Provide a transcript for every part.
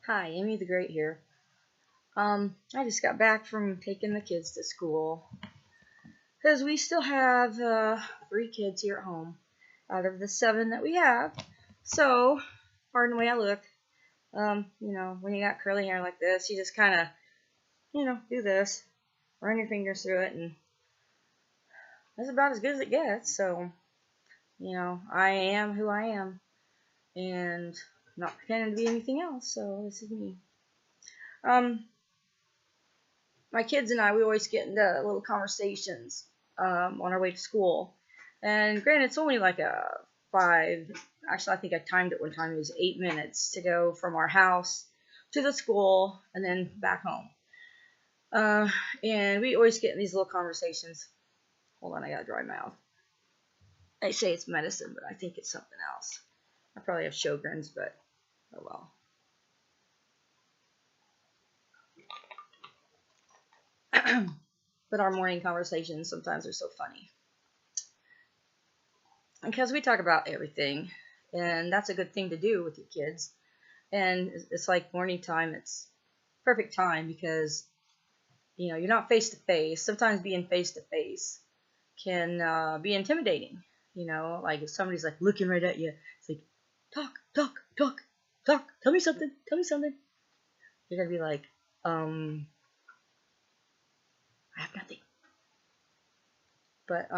Hi, Amy the Great here. I just got back from taking the kids to school because we still have 3 kids here at home out of the 7 that we have. So, pardon the way I look. When you got curly hair like this, you just kind of, do this, run your fingers through it, and that's about as good as it gets. So, I am who I am, and I'm not pretending to be anything else. So this is me. Um, my kids and I, we always get into little conversations on our way to school. And granted, it's only like a 5, actually, I think I timed it one time, it was 8 minutes to go from our house to the school and then back home. And we always get in these little conversations. Hold on, I got a dry mouth. They say it's medicine, but I think it's something else. I probably have Sjogren's, but oh well. But our morning conversations sometimes are so funny. Because we talk about everything, and that's a good thing to do with your kids. And it's like morning time, it's perfect time because, you're not face to face. Sometimes being face to face can be intimidating. Like if somebody's like looking right at you, it's like, talk, talk, talk, talk, tell me something, tell me something. You're going to be like, I have nothing. But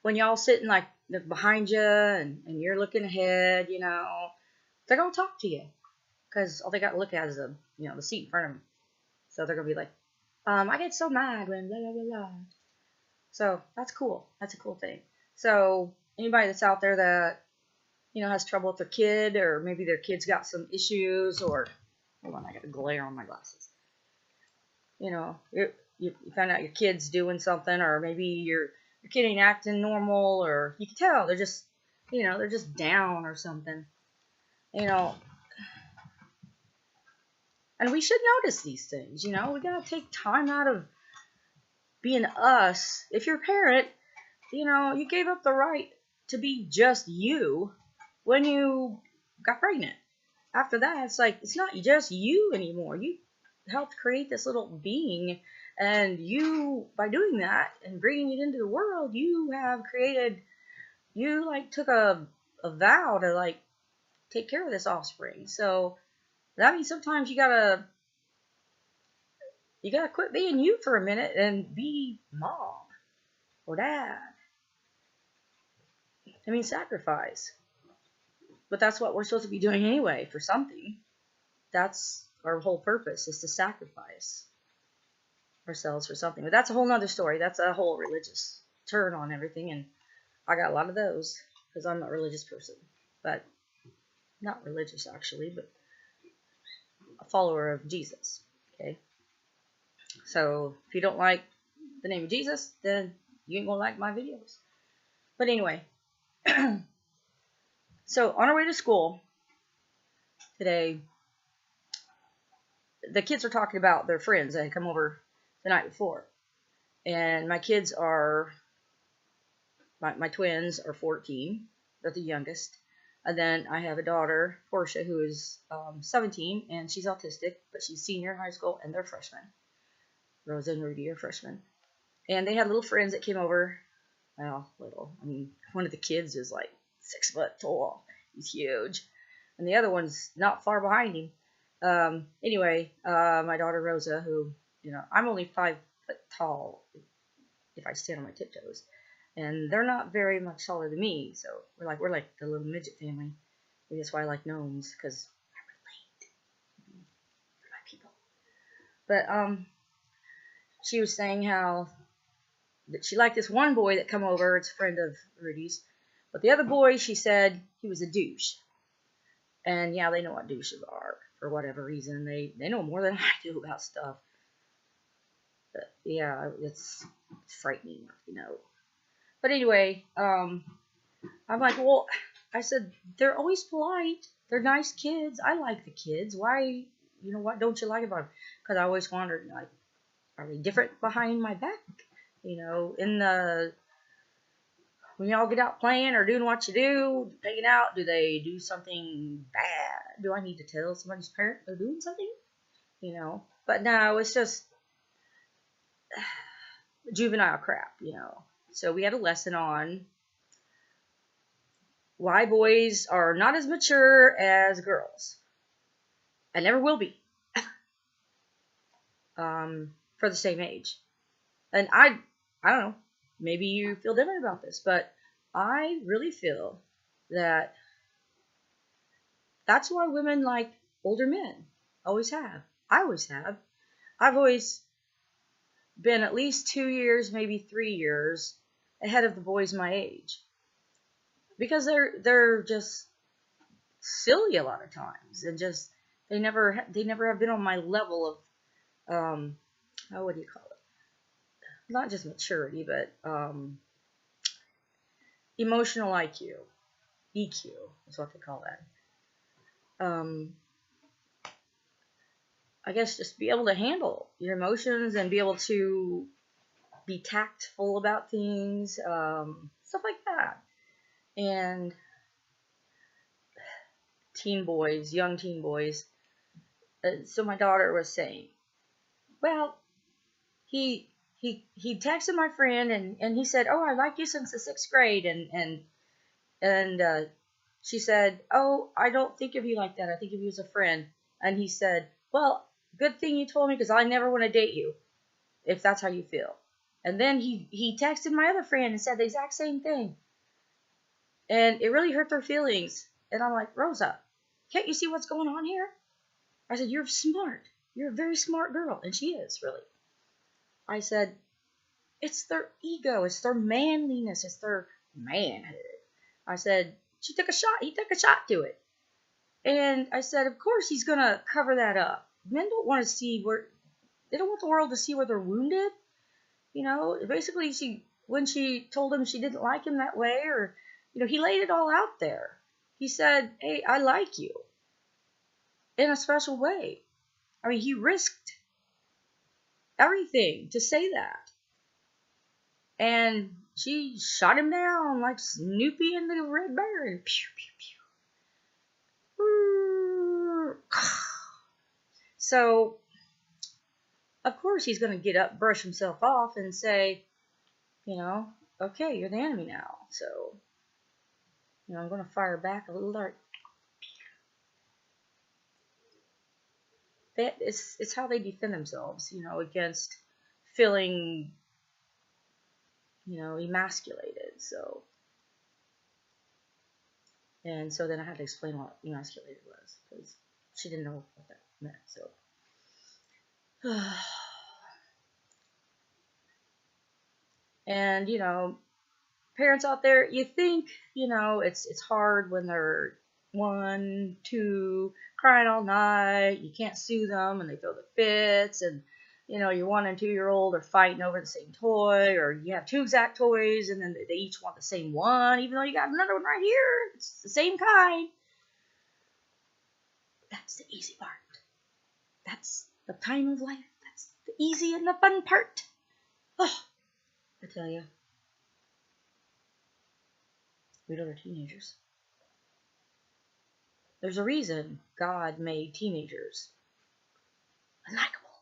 when y'all sitting like behind you and you're looking ahead, they're gonna talk to you because all they got to look at is the seat in front of them. So they're gonna be like, I get so mad when blah blah blah blah. So that's cool. That's a cool thing. So anybody that's out there that has trouble with their kid, or maybe their kid's got some issues, or hold on, I got a glare on my glasses. You find out your kid's doing something, or maybe your kid ain't acting normal, or you can tell they're just they're just down or something. And we should notice these things. We gotta take time out of being us. If you're a parent, you gave up the right to be just you when you got pregnant. After that, it's like it's not just you anymore. You helped create this little being, and you, by doing that and bringing it into the world, you took a vow to take care of this offspring. So that means sometimes you gotta quit being you for a minute and be mom or dad. I mean, sacrifice. But that's what we're supposed to be doing anyway for something. That's our whole purpose, is to sacrifice ourselves for something. But that's a whole nother story. That's a whole religious turn on everything, and I got a lot of those because I'm a religious person. But not religious actually, but a follower of Jesus. Okay. So if you don't like the name of Jesus, then you ain't gonna like my videos. But anyway, so on our way to school today, the kids are talking about their friends that had come over the night before. And my kids are, my twins are 14. They're the youngest. And then I have a daughter, Portia, who is 17, and she's autistic, but she's senior in high school, and they're freshmen. Rosa and Rudy are freshmen. And they had little friends that came over. Well, little. I mean, one of the kids is like 6 foot tall. He's huge. And the other one's not far behind him. Anyway, my daughter Rosa, who, I'm only 5 foot tall if I stand on my tiptoes. And they're not very much taller than me, so we're like the little midget family. Maybe that's why I like gnomes, because I relate. They're my people. But she was saying how that she liked this one boy that come over. It's a friend of Rudy's, but the other boy, she said he was a douche. And yeah, they know what douches are for whatever reason. They know more than I do about stuff. But yeah, it's frightening, But anyway, I'm like, well, I said, they're always polite. They're nice kids. I like the kids. Why, what don't you like about them? Because I always wondered, are they different behind my back? In the When y'all get out playing or doing what you do, hanging out, do they do something bad? Do I need to tell somebody's parent they're doing something? You know, but no, it's just juvenile crap, you know. So we had a lesson on why boys are not as mature as girls, and never will be, for the same age. And I don't know, maybe you feel different about this, but I really feel that that's why women like older men. Always have. I always have. I've always been at least 2 years, maybe 3 years ahead of the boys my age. Because they're just silly a lot of times, and just they never have been on my level of what do you call it? Not just maturity, but emotional IQ, EQ is what they call that. I guess just be able to handle your emotions and be able to be tactful about things, stuff like that. And young teen boys. So my daughter was saying, well, he texted my friend and he said, oh, I like you since the 6th grade, and she said, oh, I don't think of you like that. I think of you as a friend. And he said, well, good thing you told me, because I never want to date you if that's how you feel. And then he texted my other friend and said the exact same thing. And it really hurt their feelings. And I'm like, Rosa, can't you see what's going on here? I said, you're smart. You're a very smart girl. And she is, really. I said, it's their ego. It's their manliness. It's their manhood. I said, he took a shot to it. And I said, of course he's going to cover that up. Men don't want to see they don't want the world to see where they're wounded. You know, basically when she told him she didn't like him that way, or, you know, he laid it all out there. He said, hey, I like you in a special way. I mean, he risked everything to say that. And she shot him down like Snoopy and the Red Bear. And pew, pew, pew. So, of course, he's going to get up, brush himself off, and say, you know, okay, you're the enemy now. So, you know, I'm going to fire back a little dart. It's how they defend themselves, you know, against feeling, you know, emasculated. So, and so then I had to explain what emasculated was, because she didn't know what that meant. So, and, you know, parents out there, you think, you know, it's hard when they're 1, 2, crying all night, you can't sue them, and they throw the fits, and, you know, your 1 and 2-year-old are fighting over the same toy, or you have 2 exact toys, and then they each want the same one, even though you got another one right here, it's the same kind. That's the easy part. That's the time of life. That's the easy and the fun part. Oh, I tell you. We know they're teenagers. There's a reason God made teenagers unlikable,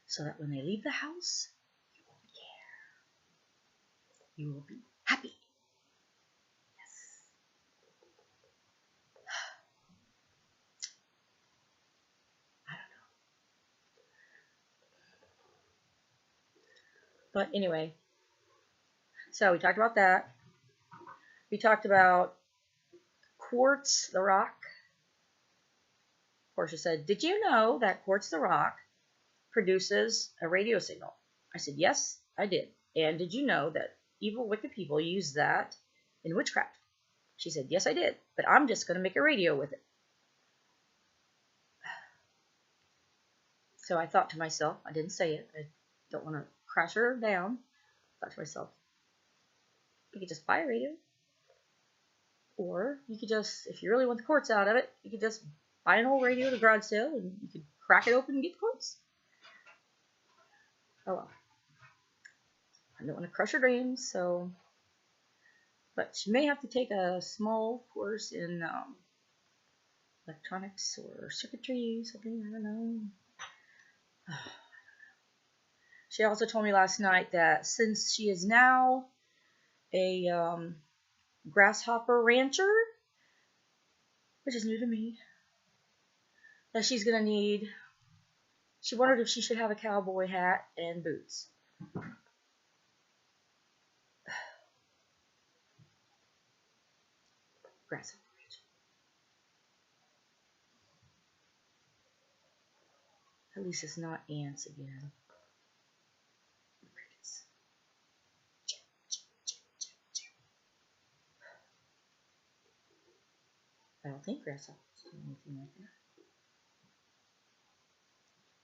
so that when they leave the house, you won't care. You will be happy. Yes. I don't know. But anyway, so we talked about that. We talked about quartz, the rock. Portia said, did you know that quartz, the rock, produces a radio signal? I said, yes, I did. And did you know that evil, wicked people use that in witchcraft? She said, yes, I did. But I'm just going to make a radio with it. So I thought to myself, I didn't say it. I don't want to crash her down. I thought to myself, you could just buy a radio. Or you could just, if you really want the quartz out of it, you could just buy an old radio at a garage sale, and you could crack it open and get the quartz. Oh well. I don't want to crush her dreams, so. But she may have to take a small course in electronics or circuitry, something, I don't know. She also told me last night that since she is now a grasshopper rancher, which is new to me, that she's going to need, she wondered if she should have a cowboy hat and boots. Grasshopper rancher. At least it's not ants again. Crickets. I don't think grasshoppers do anything like that.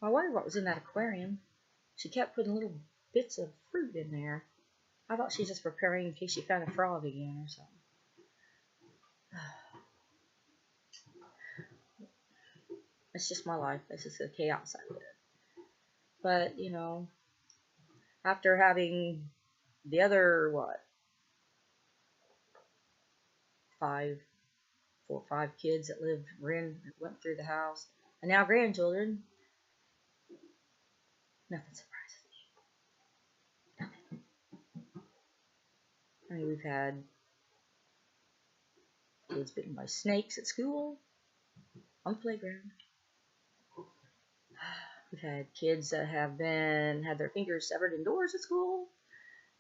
I wondered what was in that aquarium. She kept putting little bits of fruit in there. I thought she was just preparing in case she found a frog again or something. It's just my life. It's just the chaos I live. But, you know, after having the other, 4 or 5 kids that went through the house, and now grandchildren, nothing surprises me. Nothing. I mean, we've had kids bitten by snakes at school, on the playground. We've had kids that have had their fingers severed indoors at school.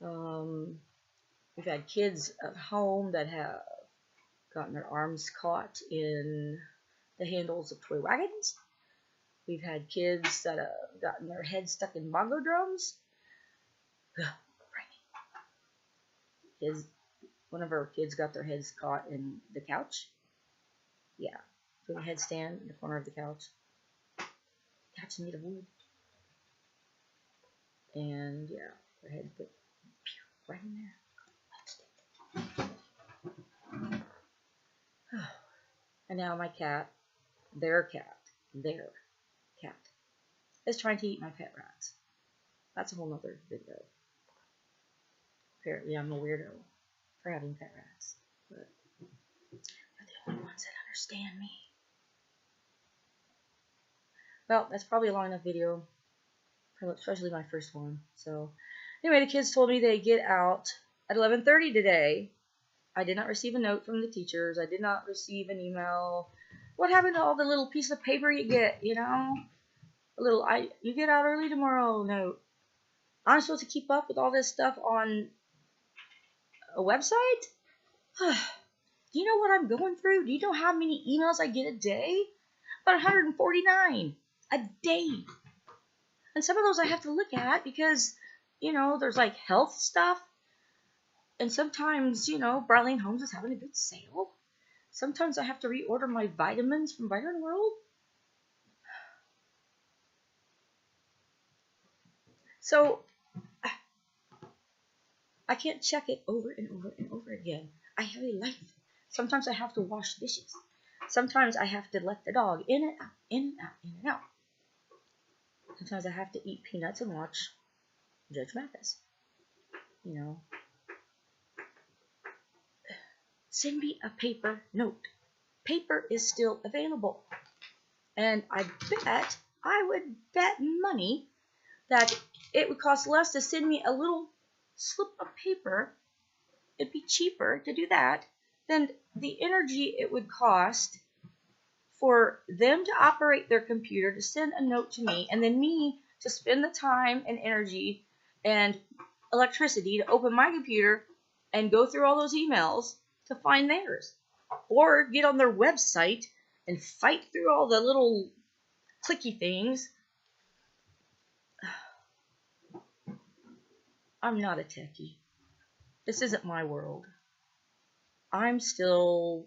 We've had kids at home that have gotten their arms caught in the handles of toy wagons. We've had kids that have gotten their heads stuck in bongo drums. One of our kids got their heads caught in the couch. Yeah, the headstand in the corner of the couch. Couch made of wood. And yeah, their head put right in there. And now my cat, their cat, is trying to eat my pet rats. That's a whole nother video. Apparently I'm a weirdo for having pet rats. But they're the only ones that understand me. Well, that's probably a long enough video, especially my first one. So, anyway, the kids told me they get out at 11:30 today. I did not receive a note from the teachers. I did not receive an email. What happened to all the little piece of paper you get, you know? You get out early tomorrow note. I'm supposed to keep up with all this stuff on a website? Do you know what I'm going through? Do you know how many emails I get a day? About 149 a day. And some of those I have to look at because, you know, there's like health stuff. And sometimes, you know, Barlene Homes is having a good sale. Sometimes I have to reorder my vitamins from Vitamin World. So, I can't check it over and over and over again. I have a life. Sometimes I have to wash dishes. Sometimes I have to let the dog in and out, in and out, in and out. Sometimes I have to eat peanuts and watch Judge Mathis. You know. Send me a paper note. Paper is still available. And I would bet money that it would cost less to send me a little slip of paper. It'd be cheaper to do that than the energy it would cost for them to operate their computer, to send a note to me, and then me to spend the time and energy and electricity to open my computer and go through all those emails to find theirs. Or get on their website and fight through all the little clicky things. I'm not a techie. This isn't my world. I'm still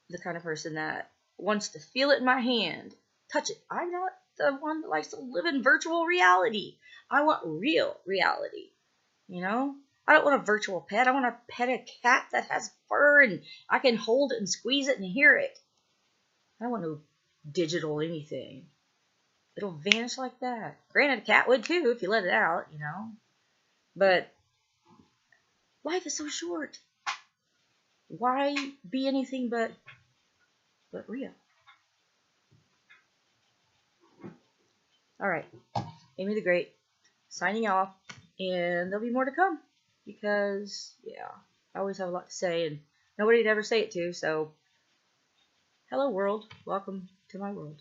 the kind of person that wants to feel it in my hand, touch it. I'm not the one that likes to live in virtual reality. I want real reality, you know? I don't want a virtual pet. I want to pet a cat that has fur and I can hold it and squeeze it and hear it. I don't want no digital anything. It'll vanish like that. Granted, a cat would too if you let it out, you know? But Life is so short. Why be anything but real? All right, Amy the Great, signing off, and there'll be more to come because, yeah, I always have a lot to say, and nobody to ever say it to, so hello, world. Welcome to my world.